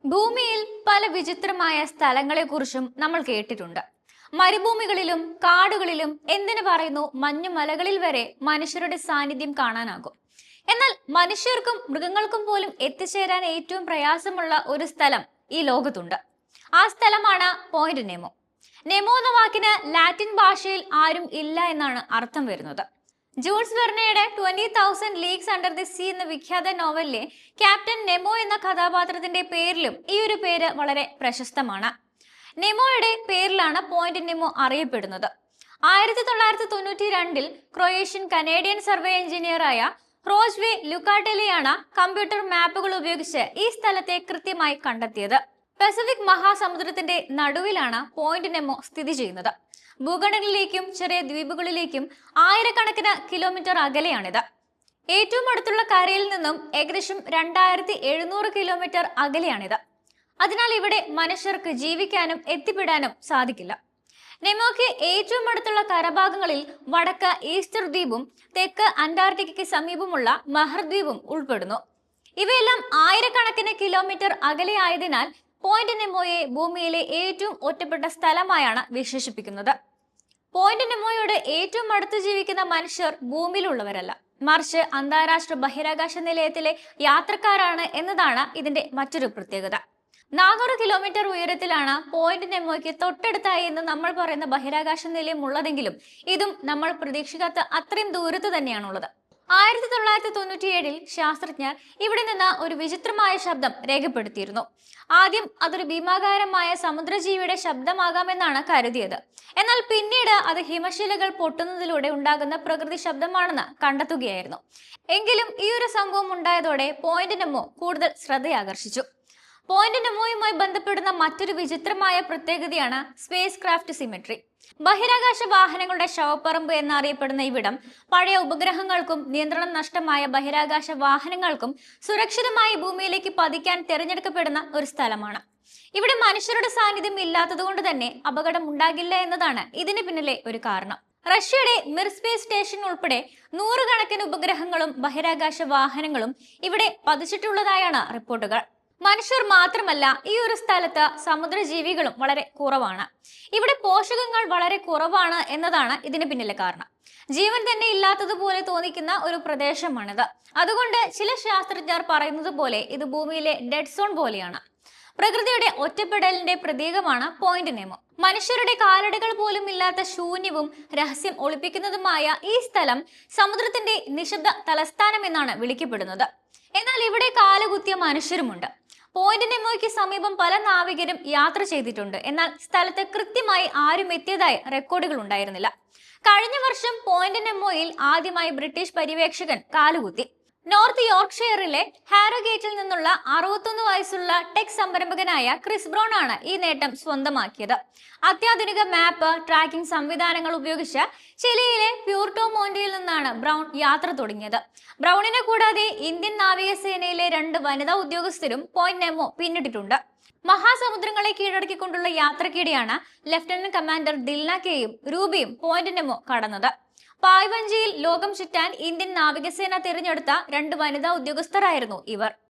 ഭൂമിയിൽ പല വിചിത്രമായ സ്ഥലങ്ങളെക്കുറിച്ചും നമ്മൾ കേട്ടിട്ടുണ്ട്. മരുഭൂമികളിലും കാടുകളിലും എന്തിനു പറയുന്നു മഞ്ഞുമലകളിൽ വരെ മനുഷ്യരുടെ സാന്നിധ്യം കാണാനാകും. എന്നാൽ മനുഷ്യർക്കും മൃഗങ്ങൾക്കും പോലും എത്തിച്ചേരാൻ ഏറ്റവും പ്രയാസമുള്ള ഒരു സ്ഥലം ഈ ലോകത്തുണ്ട്. ആ സ്ഥലമാണ് പോയിന്റ് നെമോ. നെമോ എന്ന വാക്കിന് ലാറ്റിൻ ഭാഷയിൽ ആരും ഇല്ല എന്നാണ് അർത്ഥം വരുന്നത്. ജൂൾസ് വെർണയുടെ 20,000 ലീഗ്സ് അണ്ടർ ദി സീ എന്ന വിഖ്യാത നോവലിലെ ക്യാപ്റ്റൻ നെമോ എന്ന കഥാപാത്രത്തിന്റെ പേരിലും ഈ ഒരു പേര് വളരെ പ്രശസ്തമാണ്. നെമോയുടെ പേരിലാണ് പോയിന്റ് നെമോ അറിയപ്പെടുന്നത്. 1992 ക്രൊയേഷ്യൻ കനേഡിയൻ സർവേ എഞ്ചിനീയറായ റോജ്വേ ലുക്കാട്ടെലിയാണ് കമ്പ്യൂട്ടർ മാപ്പുകൾ ഉപയോഗിച്ച് ഈ സ്ഥലത്തെ കൃത്യമായി കണ്ടെത്തിയത്. പസഫിക് മഹാസമുദ്രത്തിന്റെ നടുവിലാണ് പോയിന്റ് നെമോ സ്ഥിതി ചെയ്യുന്നത്. ഭൂഖണ്ഡങ്ങളിലേക്കും ചെറിയ ദ്വീപുകളിലേക്കും ആയിരക്കണക്കിന് കിലോമീറ്റർ അകലെയാണിത്. ഏറ്റവും അടുത്തുള്ള കരയിൽ നിന്നും ഏകദേശം 2700 കിലോമീറ്റർ അകലെയാണിത്. അതിനാൽ ഇവിടെ മനുഷ്യർക്ക് ജീവിക്കാനും എത്തിപ്പെടാനും സാധിക്കില്ല. നെമോയ്ക്ക് ഏറ്റവും അടുത്തുള്ള കരഭാഗങ്ങളിൽ വടക്ക് ഈസ്റ്റർ ദ്വീപും തെക്ക് അന്റാർട്ടിക്കയ്ക്ക് സമീപമുള്ള മഹർ ദ്വീപും ഉൾപ്പെടുന്നു. ഇവയെല്ലാം ആയിരക്കണക്കിന് കിലോമീറ്റർ അകലെയായതിനാൽ പോയിന്റ് നെമോയെ ഭൂമിയിലെ ഏറ്റവും ഒറ്റപ്പെട്ട സ്ഥലമായാണ് വിശേഷിപ്പിക്കുന്നത്. പോയിന്റ് നെമോയോട് ഏറ്റവും അടുത്ത് ജീവിക്കുന്ന മനുഷ്യർ ഭൂമിയിലുള്ളവരല്ല, മറിച്ച് അന്താരാഷ്ട്ര ബഹിരാകാശ നിലയത്തിലെ യാത്രക്കാരാണ് എന്നതാണ് ഇതിന്റെ മറ്റൊരു പ്രത്യേകത. 400 കിലോമീറ്റർ ഉയരത്തിലാണ് പോയിന്റ് നെമോയ്ക്ക് തൊട്ടടുത്തായി എന്ന് നമ്മൾ പറയുന്ന ബഹിരാകാശ നിലയം ഉള്ളതെങ്കിലും ഇതും നമ്മൾ പ്രതീക്ഷിക്കാത്ത അത്രയും ദൂരത്ത് തന്നെയാണുള്ളത്. 1997 ശാസ്ത്രജ്ഞർ ഇവിടെ നിന്ന് ഒരു വിചിത്രമായ ശബ്ദം രേഖപ്പെടുത്തിയിരുന്നു. ആദ്യം അതൊരു ഭീമാകാരമായ സമുദ്രജീവിയുടെ ശബ്ദമാകാമെന്നാണ് കരുതിയത്. എന്നാൽ പിന്നീട് അത് ഹിമശിലകൾ പൊട്ടുന്നതിലൂടെ ഉണ്ടാകുന്ന പ്രകൃതി ശബ്ദമാണെന്ന് കണ്ടെത്തുകയായിരുന്നു. എങ്കിലും ഈ ഒരു സംഭവം ഉണ്ടായതോടെ പോയിന്റ് നെമോ കൂടുതൽ ശ്രദ്ധയാകർഷിച്ചു. പോയിന്റ് നെമോയുമായി ബന്ധപ്പെടുന്ന മറ്റൊരു വിചിത്രമായ പ്രത്യേകതയാണ് സ്പേസ് ക്രാഫ്റ്റ് സിമെട്രി. ബഹിരാകാശ വാഹനങ്ങളുടെ ശവപ്പറമ്പ് എന്നറിയപ്പെടുന്ന ഇവിടം പഴയ ഉപഗ്രഹങ്ങൾക്കും നിയന്ത്രണം നഷ്ടമായ ബഹിരാകാശ വാഹനങ്ങൾക്കും സുരക്ഷിതമായി ഭൂമിയിലേക്ക് പതിക്കാൻ തിരഞ്ഞെടുക്കപ്പെടുന്ന ഒരു സ്ഥലമാണ്. ഇവിടെ മനുഷ്യരുടെ സാന്നിധ്യം ഇല്ലാത്തതുകൊണ്ട് തന്നെ അപകടം ഉണ്ടാകില്ല എന്നതാണ് ഇതിന് പിന്നിലെ ഒരു കാരണം. റഷ്യയുടെ മിർ സ്പേസ് സ്റ്റേഷൻ ഉൾപ്പെടെ 100 കണക്കിന് ഉപഗ്രഹങ്ങളും ബഹിരാകാശ വാഹനങ്ങളും ഇവിടെ പതിച്ചിട്ടുള്ളതായാണ് റിപ്പോർട്ടുകൾ. മനുഷ്യർ മാത്രമല്ല, ഈ ഒരു സ്ഥലത്ത് സമുദ്രജീവികളും വളരെ കുറവാണ്. ഇവിടെ പോഷകങ്ങൾ വളരെ കുറവാണ് എന്നതാണ് ഇതിന് പിന്നിലെ കാരണം. ജീവൻ തന്നെ ഇല്ലാത്തതുപോലെ തോന്നിക്കുന്ന ഒരു പ്രദേശമാണിത്. അതുകൊണ്ട് ചില ശാസ്ത്രജ്ഞർ പറയുന്നത് പോലെ ഇത് ഭൂമിയിലെ ഡെഡ് സോൺ പോലെയാണ്. പ്രകൃതിയുടെ ഒറ്റപ്പെടലിന്റെ പ്രതീകമാണ് പോയിന്റ് നെമോ. മനുഷ്യരുടെ കാലടികൾ പോലും ഇല്ലാത്ത ശൂന്യവും രഹസ്യം ഒളിപ്പിക്കുന്നതുമായ ഈ സ്ഥലം സമുദ്രത്തിന്റെ നിശബ്ദ തലസ്ഥാനം എന്നാണ് വിളിക്കപ്പെടുന്നത്. എന്നാൽ ഇവിടെ കാലുകുത്തിയ മനുഷ്യരുമുണ്ട്. പോയിന്റ് നെമോയ്ക്ക് സമീപം പല നാവികരും യാത്ര ചെയ്തിട്ടുണ്ട്. എന്നാൽ സ്ഥലത്ത് കൃത്യമായി ആരും എത്തിയതായി റെക്കോർഡുകൾ ഉണ്ടായിരുന്നില്ല. കഴിഞ്ഞ വർഷം പോയിന്റ് നെമോയിൽ ആദ്യമായി ബ്രിട്ടീഷ് പര്യവേക്ഷകൻ കാലുകുത്തി. നോർത്ത് യോർക്ക്ഷയറിലെ ഹാരോഗേറ്റിൽ നിന്നുള്ള 61 വയസ്സുള്ള ടെക് സംരംഭകനായ ക്രിസ് ബ്രൗൺ ആണ് ഈ നേട്ടം സ്വന്തമാക്കിയത്. അത്യാധുനിക മാപ്പ് ട്രാക്കിംഗ് സംവിധാനങ്ങൾ ഉപയോഗിച്ച് ചിലിയിലെ പ്യൂർട്ടോ മോന്റയിൽ നിന്നാണ് ബ്രൗൺ യാത്ര തുടങ്ങിയത്. ബ്രൗണിനെ കൂടാതെ ഇന്ത്യൻ നാവികസേനയിലെ 2 വനിതാ ഉദ്യോഗസ്ഥരും പോയിന്റ് നെമോ പിന്നിട്ടിട്ടുണ്ട്. മഹാസമുദ്രങ്ങളെ കീഴടക്കിക്കൊണ്ടുള്ള യാത്രക്കിടെയാണ് ലഫ്റ്റനന്റ് കമാൻഡർ ദിൽന കെയും രൂപയും പോയിന്റ് നെമോ കടന്നത്. പായ്വഞ്ചിയിൽ ലോകം ചുറ്റാൻ ഇന്ത്യൻ നാവികസേന തിരഞ്ഞെടുത്ത 2 വനിതാ ഉദ്യോഗസ്ഥരായിരുന്നു ഇവർ.